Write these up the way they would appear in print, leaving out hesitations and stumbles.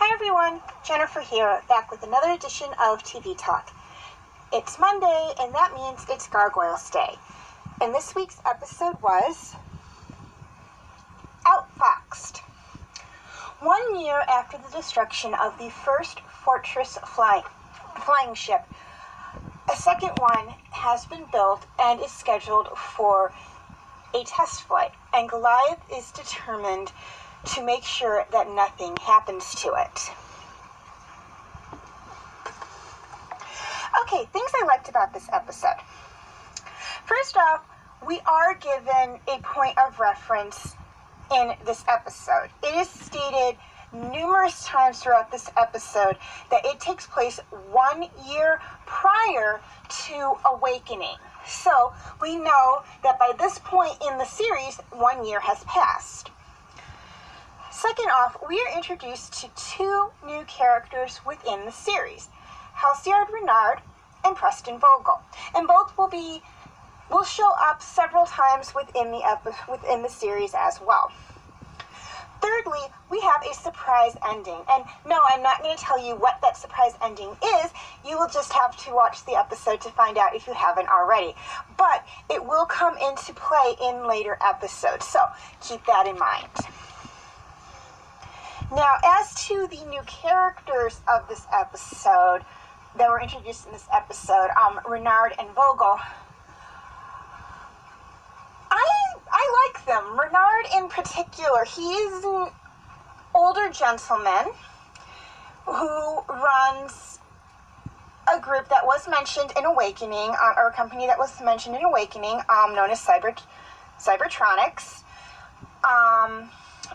Hi everyone, Jennifer here, back with another edition of TV Talk. It's Monday, and that means it's Gargoyles Day. And this week's episode was Outfoxed. 1 year after the destruction of the first Fortress flying ship, a second one has been built and is scheduled for a test flight, and Goliath is determined to make sure that nothing happens to it. Okay, things I liked about this episode. First off, we are given a point of reference in this episode. It is stated numerous times throughout this episode that it takes place 1 year prior to Awakening. So we know that by this point in the series, 1 year has passed. Second off, we are introduced to two new characters within the series, Halcyon Renard and Preston Vogel, and both will show up several times within the series as well. Thirdly, we have a surprise ending, and no, I'm not going to tell you what that surprise ending is. You will just have to watch the episode to find out if you haven't already, but it will come into play in later episodes, so keep that in mind. Now, as to the new characters of this episode that were introduced in this episode, Renard and Vogel, I like them. Renard in particular, he is an older gentleman who runs a group that was mentioned in Awakening, or a company that was mentioned in Awakening, known as Cybertronics.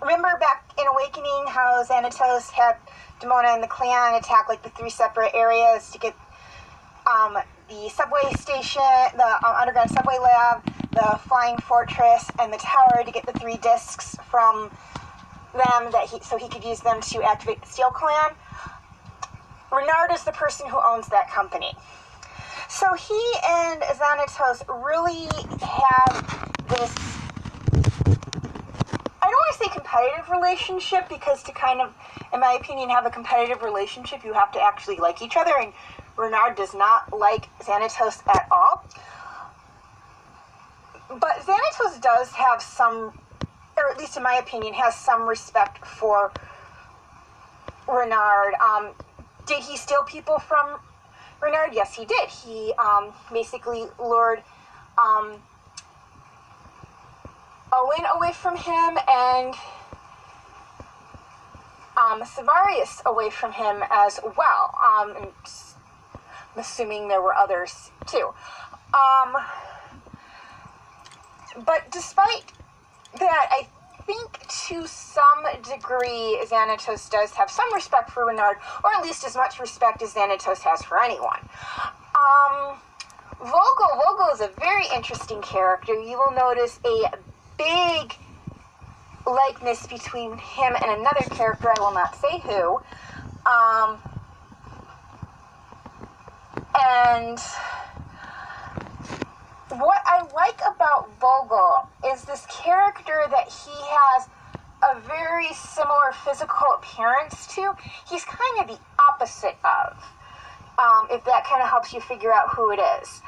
Remember back in Awakening how Xanatos had Demona and the clan attack like the three separate areas to get the subway station, the underground subway lab, the flying fortress, and the tower to get the 3 discs from them so he could use them to activate the Steel Clan? Renard is the person who owns that company. So he and Xanatos really have this, I don't want to say competitive relationship, because to kind of, in my opinion, have a competitive relationship, you have to actually like each other, and Renard does not like Xanatos at all. But Xanatos does have some, or at least in my opinion, has some respect for Renard. Did he steal people from Renard? Yes, he did. He basically lured Owen away from him, and Savarius away from him as well. I'm assuming there were others too. But despite that, I think to some degree Xanatos does have some respect for Renard, or at least as much respect as Xanatos has for anyone. Vogel is a very interesting character. You will notice a big likeness between him and another character, I will not say who. And what I like about Vogel is this character that he has a very similar physical appearance to. He's kind of the opposite of, if that kind of helps you figure out who it is.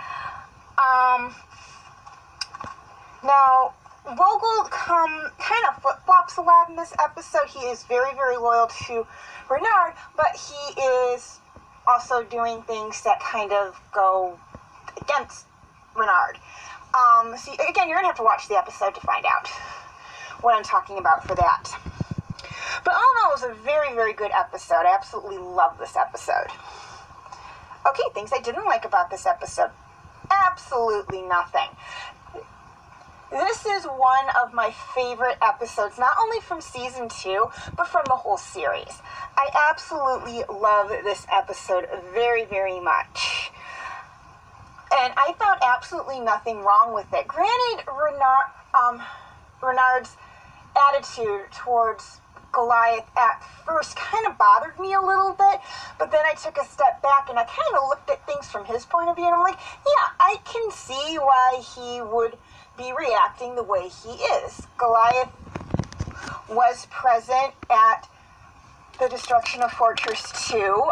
Now, Vogel kind of flip-flops a lot in this episode. He is very, very loyal to Renard, but he is also doing things that kind of go against Renard. So again, you're going to have to watch the episode to find out what I'm talking about for that. But all in all, it was a very, very good episode. I absolutely love this episode. Okay, things I didn't like about this episode. Absolutely nothing. This is one of my favorite episodes, not only from season 2, but from the whole series. I absolutely love this episode very, very much. And I found absolutely nothing wrong with it. Granted, Renard's attitude towards Goliath at first kind of bothered me a little bit, but then I took a step back and I kind of looked at things from his point of view, and I'm like, yeah, I can see why he would be reacting the way he is. Goliath was present at the destruction of Fortress 2,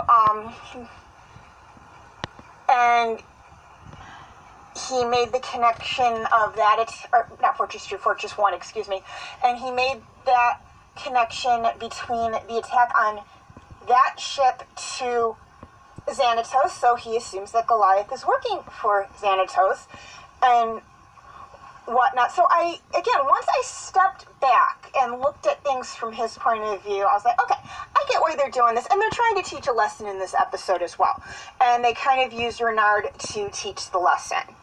and he made the connection of that, or not Fortress 2, Fortress 1, excuse me, and he made that connection between the attack on that ship to Xanatos, so he assumes that Goliath is working for Xanatos, and whatnot. So once I stepped back and looked at things from his point of view, I was like, okay, I get why they're doing this, and they're trying to teach a lesson in this episode as well, and they kind of use Renard to teach the lesson.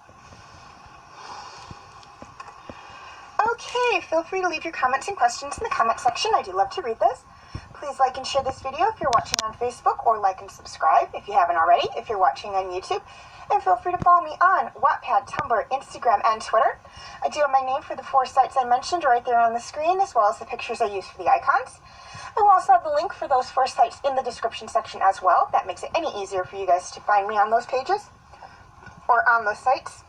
Okay, feel free to leave your comments and questions in the comment section. I do love to read this. Please like and share this video if you're watching on Facebook, or like and subscribe if you haven't already, if you're watching on YouTube. And feel free to follow me on Wattpad, Tumblr, Instagram, and Twitter. I do have my name for the 4 sites I mentioned right there on the screen, as well as the pictures I use for the icons. I will also have the link for those 4 sites in the description section as well. That makes it any easier for you guys to find me on those pages, or on those sites.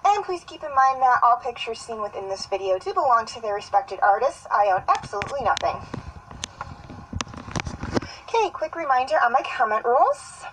And please keep in mind that all pictures seen within this video do belong to their respected artists. I own absolutely nothing. Okay, quick reminder on my comment rules.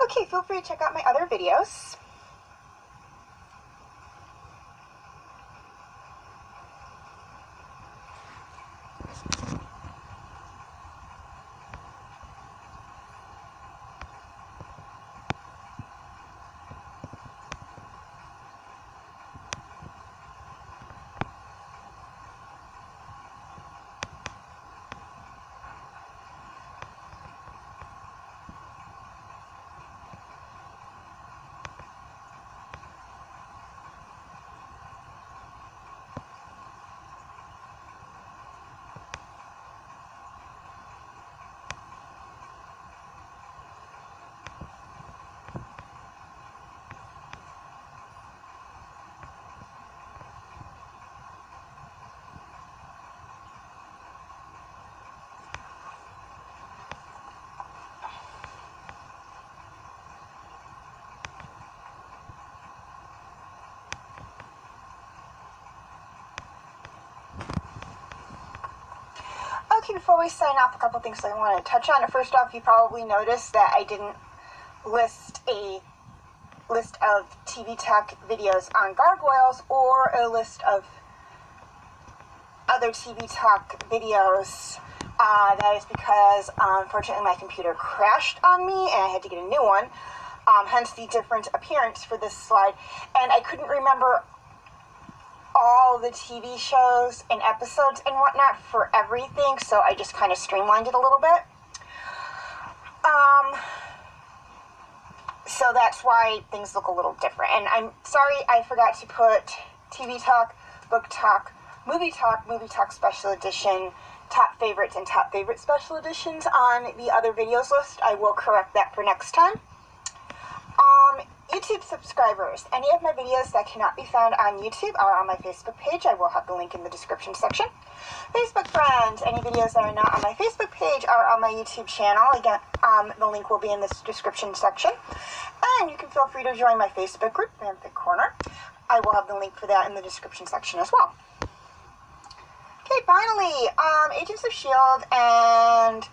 Okay, feel free to check out my other videos. Okay, before we sign off, a couple things I want to touch on. First off, you probably noticed that I didn't list a list of TV Talk videos on Gargoyles or a list of other TV Talk videos. That is because, unfortunately, my computer crashed on me and I had to get a new one. Hence the different appearance for this slide. And I couldn't remember all the TV shows and episodes and whatnot for everything, so I just kind of streamlined it a little bit. So that's why things look a little different. And I'm sorry I forgot to put TV Talk, Book Talk, Movie Talk Special Edition, Top Favorites, and Top Favorite Special Editions on the other videos list. I will correct that for next time. YouTube subscribers, any of my videos that cannot be found on YouTube are on my Facebook page. I will have the link in the description section. Facebook friends, any videos that are not on my Facebook page are on my YouTube channel. Again, the link will be in this description section. And you can feel free to join my Facebook group, Fanfic Corner. I will have the link for that in the description section as well. Okay, finally, Agents of S.H.I.E.L.D. and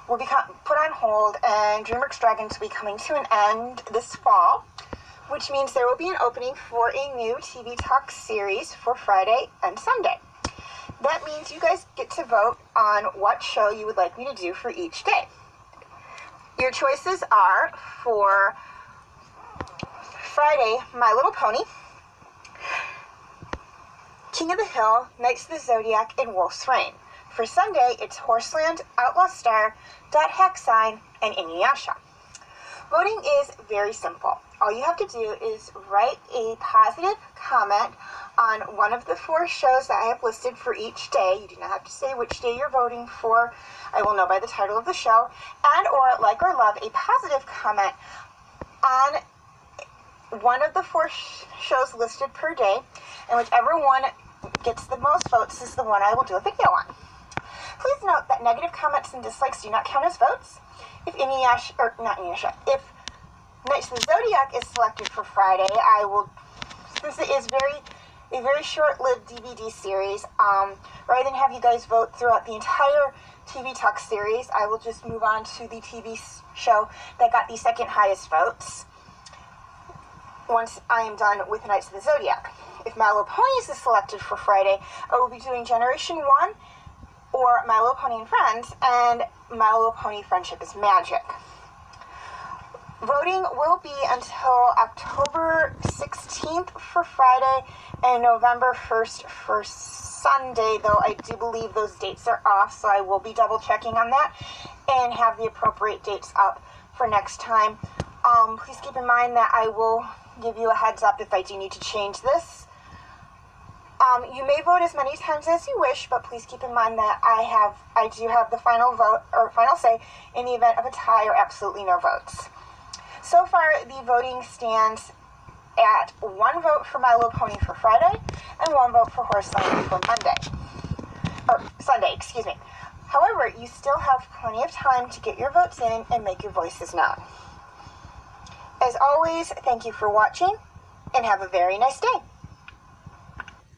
will be put on hold, and DreamWorks Dragons will be coming to an end this fall, which means there will be an opening for a new TV Talk series for Friday and Sunday. That means you guys get to vote on what show you would like me to do for each day. Your choices are for Friday, My Little Pony, King of the Hill, Knights of the Zodiac, and Wolf's Rain. For Sunday, it's Horseland, Outlaw Star, Dot Hack Sign, and Inuyasha. Voting is very simple. All you have to do is write a positive comment on one of the 4 shows that I have listed for each day. You do not have to say which day you're voting for. I will know by the title of the show. And or like or love a positive comment on one of the 4 shows listed per day. And whichever one gets the most votes is the one I will do a video on. Please note that negative comments and dislikes do not count as votes. If Inuyasha, or not Inuyasha, if Knights of the Zodiac is selected for Friday, I will, since it is a very short-lived DVD series, rather than have you guys vote throughout the entire TV Talk series, I will just move on to the TV show that got the second highest votes once I am done with Knights of the Zodiac. If My Little Ponies is selected for Friday, I will be doing Generation 1 or My Little Pony and Friends, and My Little Pony Friendship is Magic. Voting will be until October 16th for Friday and November 1st for Sunday, though I do believe those dates are off, so I will be double checking on that and have the appropriate dates up for next time. Please keep in mind that I will give you a heads up if I do need to change this. You may vote as many times as you wish, but please keep in mind that I do have the final vote or final say in the event of a tie or absolutely no votes. So far, the voting stands at 1 vote for My Little Pony for Friday and 1 vote for Horse Lane for Sunday, excuse me. However, you still have plenty of time to get your votes in and make your voices known. As always, thank you for watching and have a very nice day.